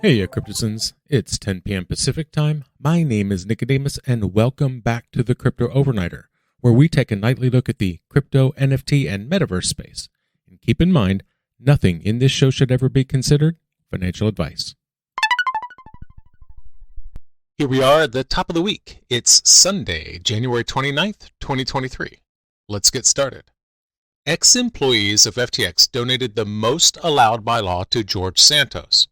Heya Cryptozens, it's 10 p.m. Pacific time. My name is Nikodemus, and welcome back to the Crypto Overnighter, where we take a nightly look at the crypto, NFT, and metaverse space. And keep in mind, nothing in this show should ever be considered financial advice. Here we are at the top of the week. It's Sunday, January 29th, 2023. Let's get started. Ex-employees of FTX donated the most allowed by law to George Santos.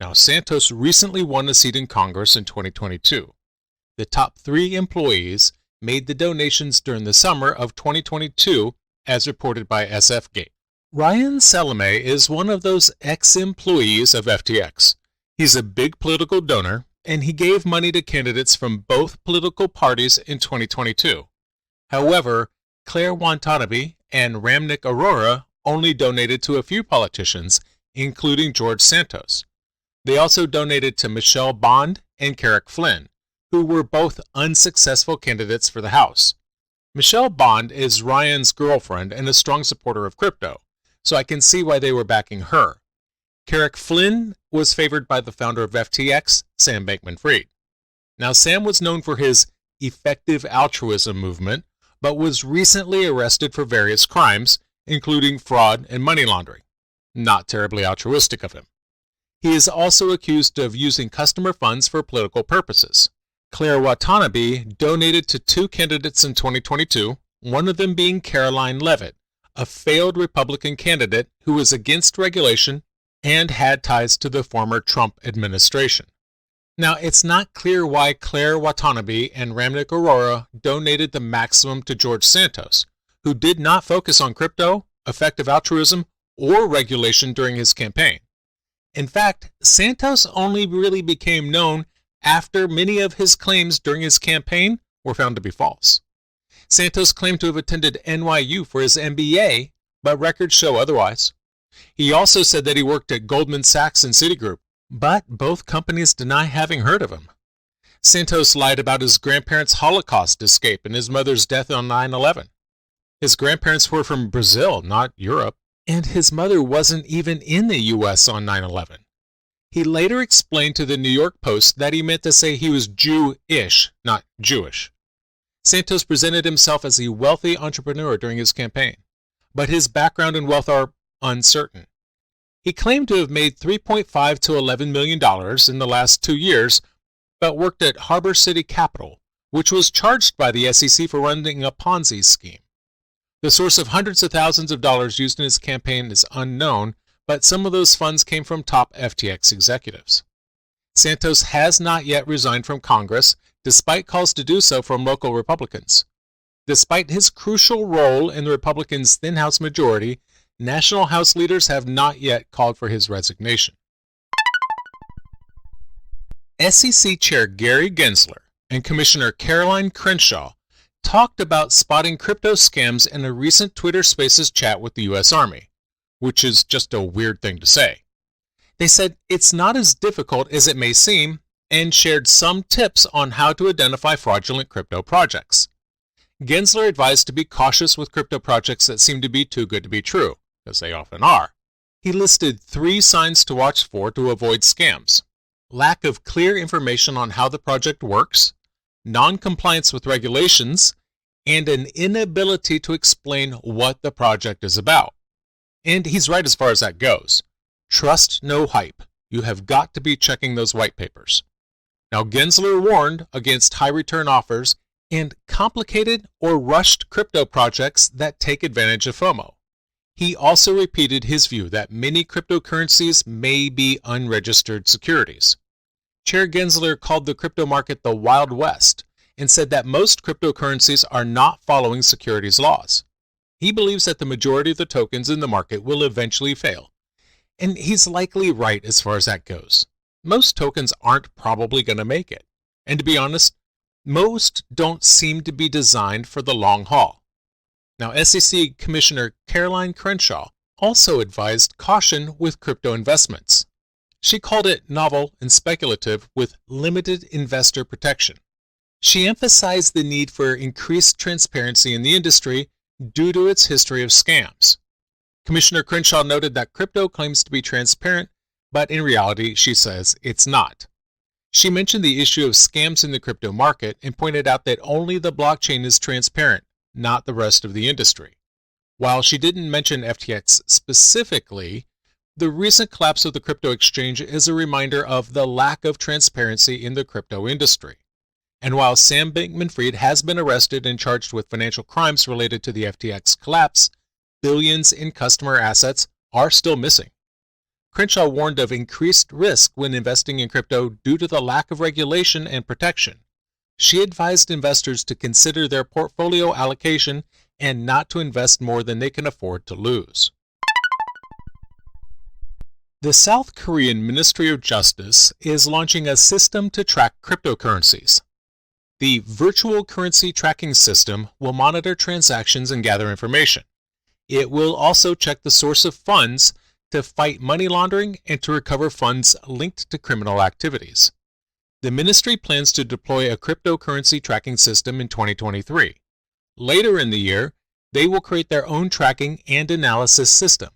Now, Santos recently won a seat in Congress in 2022. The top 3 employees made the donations during the summer of 2022, as reported by SFGate. Ryan Salame is one of those ex-employees of FTX. He's a big political donor, and he gave money to candidates from both political parties in 2022. However, Claire Watanabe and Ramnik Arora only donated to a few politicians, including George Santos. They also donated to Michelle Bond and Carrick Flynn, who were both unsuccessful candidates for the House. Michelle Bond is Ryan's girlfriend and a strong supporter of crypto, so I can see why they were backing her. Carrick Flynn was favored by the founder of FTX, Sam Bankman-Fried. Now, Sam was known for his effective altruism movement, but was recently arrested for various crimes, including fraud and money laundering. Not terribly altruistic of him. He is also accused of using customer funds for political purposes. Claire Watanabe donated to 2 candidates in 2022, one of them being Caroline Leavitt, a failed Republican candidate who was against regulation and had ties to the former Trump administration. Now, it's not clear why Claire Watanabe and Ramnik Arora donated the maximum to George Santos, who did not focus on crypto, effective altruism, or regulation during his campaign. In fact, Santos only really became known after many of his claims during his campaign were found to be false. Santos claimed to have attended NYU for his MBA, but records show otherwise. He also said that he worked at Goldman Sachs and Citigroup, but both companies deny having heard of him. Santos lied about his grandparents' Holocaust escape and his mother's death on 9/11. His grandparents were from Brazil, not Europe, and his mother wasn't even in the U.S. on 9/11. He later explained to the New York Post that he meant to say he was Jew-ish, not Jewish. Santos presented himself as a wealthy entrepreneur during his campaign, but his background and wealth are uncertain. He claimed to have made $3.5 to $11 million in the last 2 years, but worked at Harbor City Capital, which was charged by the SEC for running a Ponzi scheme. The source of hundreds of thousands of dollars used in his campaign is unknown, but some of those funds came from top FTX executives. Santos has not yet resigned from Congress, despite calls to do so from local Republicans. Despite his crucial role in the Republicans' thin House majority, national House leaders have not yet called for his resignation. SEC Chair Gary Gensler and Commissioner Caroline Crenshaw talked about spotting crypto scams in a recent Twitter Spaces chat with the U.S. Army, which is just a weird thing to say. They said it's not as difficult as it may seem and shared some tips on how to identify fraudulent crypto projects. Gensler advised to be cautious with crypto projects that seem to be too good to be true, as they often are. He listed 3 signs to watch for to avoid scams: lack of clear information on how the project works, non-compliance with regulations, and an inability to explain what the project is about. And he's right as far as that goes. Trust no hype. You have got to be checking those white papers. Now, Gensler warned against high return offers and complicated or rushed crypto projects that take advantage of FOMO. He also repeated his view that many cryptocurrencies may be unregistered securities. Chair Gensler called the crypto market the Wild West and said that most cryptocurrencies are not following securities laws. He believes that the majority of the tokens in the market will eventually fail, and he's likely right as far as that goes. Most tokens aren't probably going to make it, and to be honest, most don't seem to be designed for the long haul. Now, SEC Commissioner Caroline Crenshaw also advised caution with crypto investments. She called it novel and speculative with limited investor protection. She emphasized the need for increased transparency in the industry due to its history of scams. Commissioner Crenshaw noted that crypto claims to be transparent, but in reality, she says it's not. She mentioned the issue of scams in the crypto market and pointed out that only the blockchain is transparent, not the rest of the industry. While she didn't mention FTX specifically, the recent collapse of the crypto exchange is a reminder of the lack of transparency in the crypto industry. And while Sam Bankman-Fried has been arrested and charged with financial crimes related to the FTX collapse, billions in customer assets are still missing. Crenshaw warned of increased risk when investing in crypto due to the lack of regulation and protection. She advised investors to consider their portfolio allocation and not to invest more than they can afford to lose. The South Korean Ministry of Justice is launching a system to track cryptocurrencies. The Virtual Currency Tracking System will monitor transactions and gather information. It will also check the source of funds to fight money laundering and to recover funds linked to criminal activities. The ministry plans to deploy a cryptocurrency tracking system in 2023. Later in the year, they will create their own tracking and analysis system.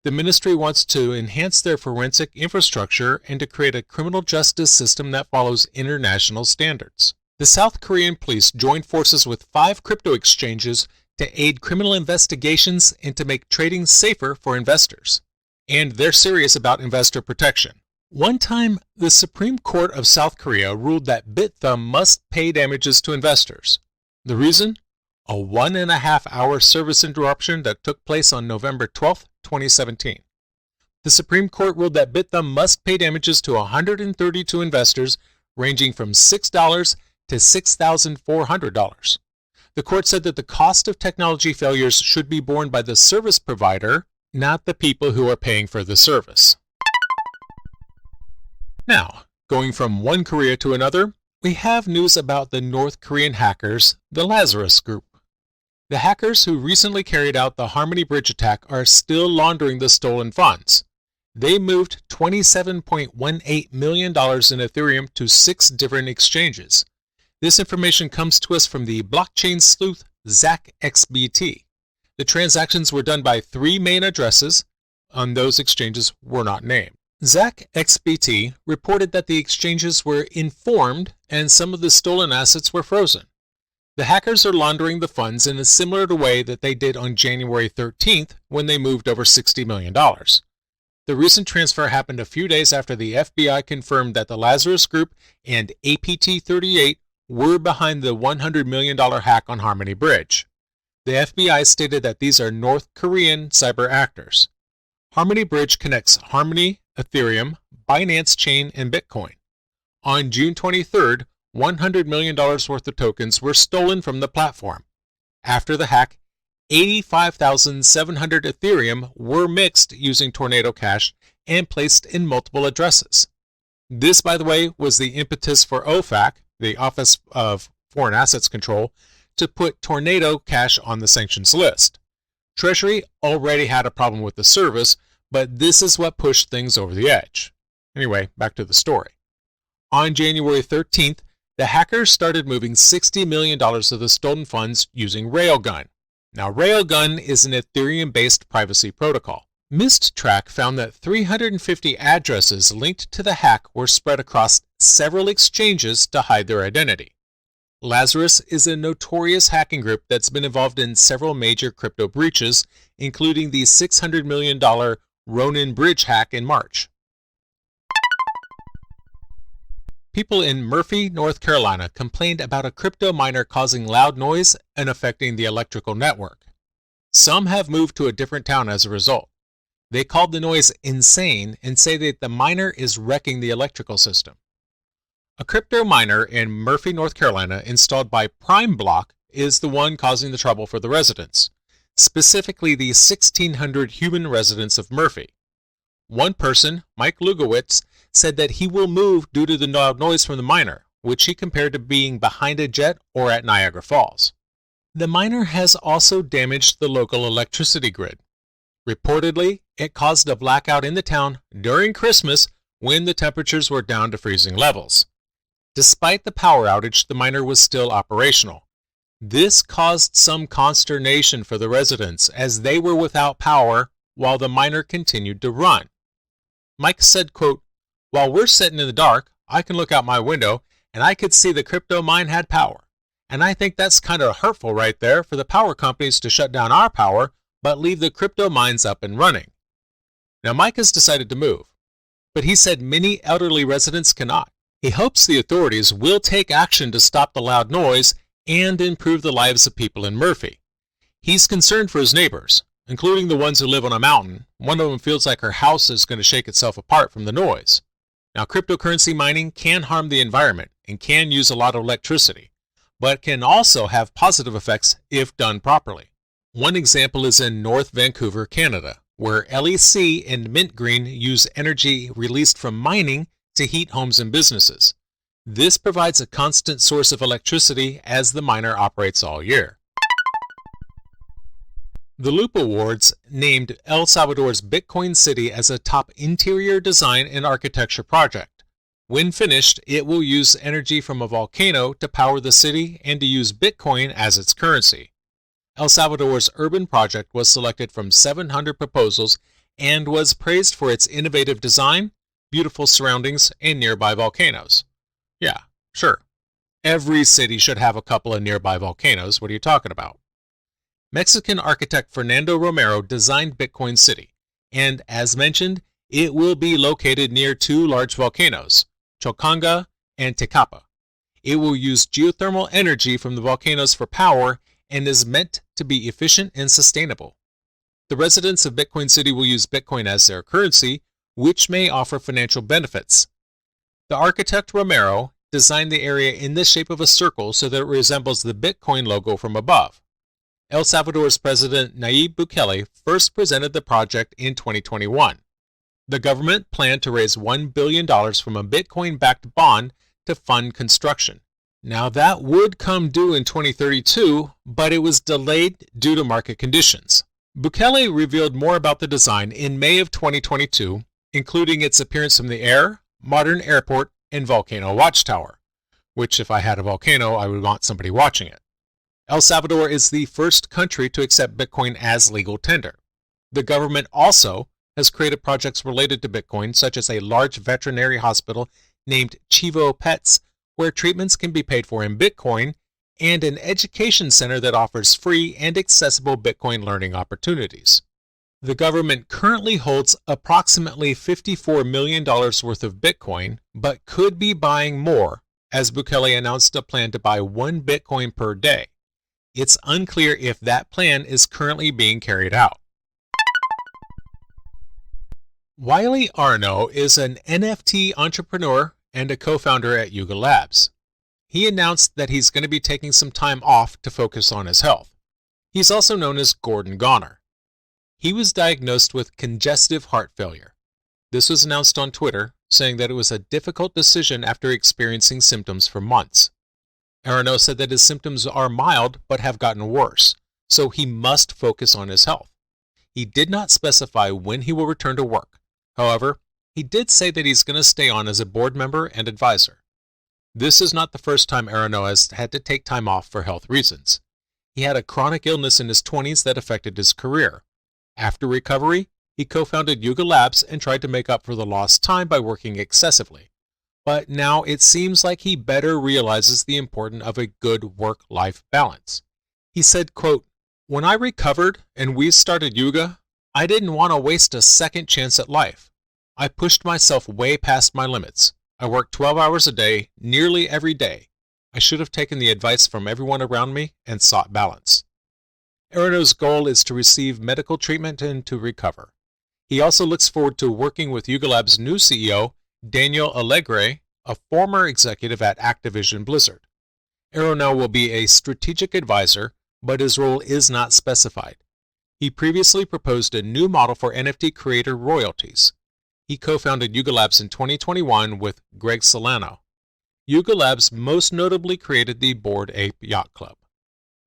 The ministry wants to enhance their forensic infrastructure and to create a criminal justice system that follows international standards. The South Korean police joined forces with 5 crypto exchanges to aid criminal investigations and to make trading safer for investors. And they're serious about investor protection. One time, the Supreme Court of South Korea ruled that BitThumb must pay damages to investors. The reason? A 1.5-hour service interruption that took place on November 12, 2017. The Supreme Court ruled that BitThumb must pay damages to 132 investors ranging from $6 to $6,400. The court said that the cost of technology failures should be borne by the service provider, not the people who are paying for the service. Now, going from one Korea to another, we have news about the North Korean hackers, the Lazarus Group. The hackers who recently carried out the Harmony Bridge attack are still laundering the stolen funds. They moved $27.18 million in Ethereum to 6 different exchanges. This information comes to us from the blockchain sleuth ZachXBT. The transactions were done by 3 main addresses, and those exchanges were not named. ZachXBT reported that the exchanges were informed and some of the stolen assets were frozen. The hackers are laundering the funds in a similar way that they did on January 13th when they moved over $60 million. The recent transfer happened a few days after the FBI confirmed that the Lazarus Group and APT38 were behind the $100 million hack on Harmony Bridge. The FBI stated that these are North Korean cyber actors. Harmony Bridge connects Harmony, Ethereum, Binance Chain, and Bitcoin. On June 23rd, $100 million worth of tokens were stolen from the platform. After the hack, 85,700 Ethereum were mixed using Tornado Cash and placed in multiple addresses. This, by the way, was the impetus for OFAC, the Office of Foreign Assets Control, to put Tornado Cash on the sanctions list. Treasury already had a problem with the service, but this is what pushed things over the edge. Anyway, back to the story. On January 13th, the hackers started moving $60 million of the stolen funds using Railgun. Now, Railgun is an Ethereum-based privacy protocol. MistTrack found that 350 addresses linked to the hack were spread across several exchanges to hide their identity. Lazarus is a notorious hacking group that's been involved in several major crypto breaches, including the $600 million Ronin Bridge hack in March. People in Murphy, North Carolina complained about a crypto miner causing loud noise and affecting the electrical network. Some have moved to a different town as a result. They called the noise insane and say that the miner is wrecking the electrical system. A crypto miner in Murphy, North Carolina, installed by PrimeBlock, is the one causing the trouble for the residents, specifically the 1,600 human residents of Murphy. One person, Mike Lugowitz, said that he will move due to the loud noise from the miner, which he compared to being behind a jet or at Niagara Falls. The miner has also damaged the local electricity grid. Reportedly, it caused a blackout in the town during Christmas when the temperatures were down to freezing levels. Despite the power outage, the miner was still operational. This caused some consternation for the residents as they were without power while the miner continued to run. Mike said, quote, "While we're sitting in the dark, I can look out my window and I could see the crypto mine had power. And I think that's kind of hurtful right there for the power companies to shut down our power but leave the crypto mines up and running." Now Mike has decided to move, but he said many elderly residents cannot. He hopes the authorities will take action to stop the loud noise and improve the lives of people in Murphy. He's concerned for his neighbors, including the ones who live on a mountain. One of them feels like her house is going to shake itself apart from the noise. Now, cryptocurrency mining can harm the environment and can use a lot of electricity, but can also have positive effects if done properly. One example is in North Vancouver, Canada, where LEC and Mint Green use energy released from mining to heat homes and businesses. This provides a constant source of electricity as the miner operates all year. The Loop Awards named El Salvador's Bitcoin City as a top interior design and architecture project. When finished, it will use energy from a volcano to power the city and to use Bitcoin as its currency. El Salvador's urban project was selected from 700 proposals and was praised for its innovative design, beautiful surroundings, and nearby volcanoes. Yeah, sure. Every city should have a couple of nearby volcanoes. What are you talking about? Mexican architect Fernando Romero designed Bitcoin City, and as mentioned, it will be located near two large volcanoes, Chocanga and Tecapa. It will use geothermal energy from the volcanoes for power and is meant to be efficient and sustainable. The residents of Bitcoin City will use Bitcoin as their currency, which may offer financial benefits. The architect Romero designed the area in the shape of a circle so that it resembles the Bitcoin logo from above. El Salvador's President Nayib Bukele first presented the project in 2021. The government planned to raise $1 billion from a Bitcoin-backed bond to fund construction. Now that would come due in 2032, but it was delayed due to market conditions. Bukele revealed more about the design in May of 2022, including its appearance from the air, modern airport, and volcano watchtower, which if I had a volcano, I would want somebody watching it. El Salvador is the first country to accept Bitcoin as legal tender. The government also has created projects related to Bitcoin, such as a large veterinary hospital named Chivo Pets, where treatments can be paid for in Bitcoin, and an education center that offers free and accessible Bitcoin learning opportunities. The government currently holds approximately $54 million worth of Bitcoin, but could be buying more, as Bukele announced a plan to buy 1 Bitcoin per day. It's unclear if that plan is currently being carried out. Wiley Arno is an NFT entrepreneur and a co-founder at Yuga Labs. He announced that he's going to be taking some time off to focus on his health. He's also known as Gordon Goner. He was diagnosed with congestive heart failure. This was announced on Twitter, saying that it was a difficult decision after experiencing symptoms for months. Arno said that his symptoms are mild but have gotten worse, so he must focus on his health. He did not specify when he will return to work. However, he did say that he's going to stay on as a board member and advisor. This is not the first time Arno has had to take time off for health reasons. He had a chronic illness in his 20s that affected his career. After recovery, he co-founded Yuga Labs and tried to make up for the lost time by working excessively. But now it seems like he better realizes the importance of a good work-life balance. He said, quote, "When I recovered and we started Yuga, I didn't want to waste a second chance at life. I pushed myself way past my limits. I worked 12 hours a day, nearly every day. I should have taken the advice from everyone around me and sought balance." Arno's goal is to receive medical treatment and to recover. He also looks forward to working with Yuga Labs' new CEO, Daniel Alegre, a former executive at Activision Blizzard. Arno will be a strategic advisor, but his role is not specified. He previously proposed a new model for NFT creator royalties. He co-founded Yuga Labs in 2021 with Greg Solano. Yuga Labs most notably created the Bored Ape Yacht Club.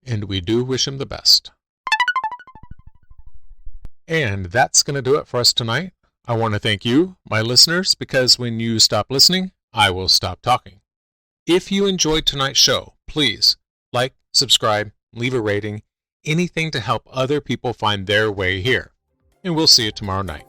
And we do wish him the best. And that's going to do it for us tonight. I want to thank you, my listeners, because when you stop listening, I will stop talking. If you enjoyed tonight's show, please like, subscribe, leave a rating, anything to help other people find their way here. And we'll see you tomorrow night.